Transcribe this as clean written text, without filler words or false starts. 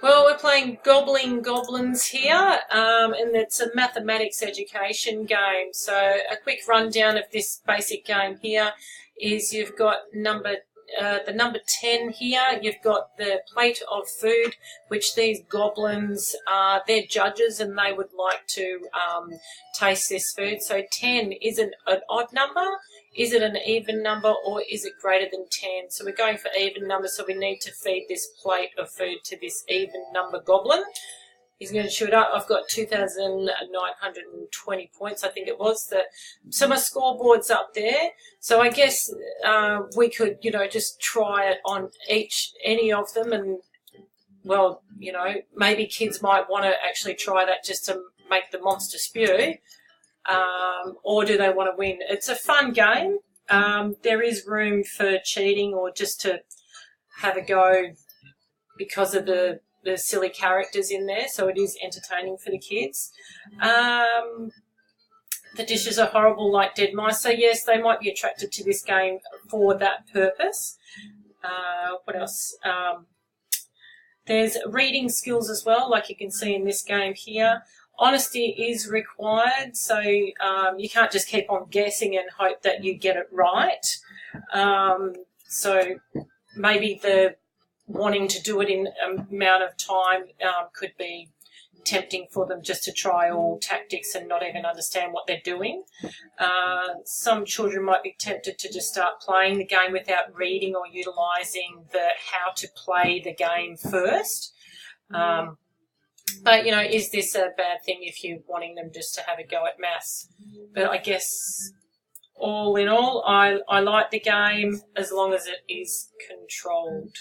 Well, we're playing Gobbling Goblins here, and it's a mathematics education game. So a quick rundown of this basic game here is you've got the number 10 here. You've got the plate of food, which these goblins are, they're judges and they would like to taste this food. So 10 is an odd number. Is it an even number, or is it greater than 10? So we're going for even numbers, so we need to feed this plate of food to this even number goblin. He's going to shoot up. I've got 2,920 points, I think it was. So my scoreboard's up there. So I guess we could, just try it on any of them. And, well, maybe kids might want to actually try that just to make the monster spew. Or do they want to win? It's a fun game. There is room for cheating or just to have a go because of the silly characters in there, so it is entertaining for the kids. The dishes are horrible like dead mice, so yes, they might be attracted to this game for that purpose. What else? There's reading skills as well, like you can see in this game here. Honesty is required, so you can't just keep on guessing and hope that you get it right. So maybe the wanting to do it in an amount of time could be tempting for them just to try all tactics and not even understand what they're doing. Some children might be tempted to just start playing the game without reading or utilising the how to play the game first. But, is this a bad thing if you're wanting them just to have a go at maths? But I guess all in all, I like the game as long as it is controlled.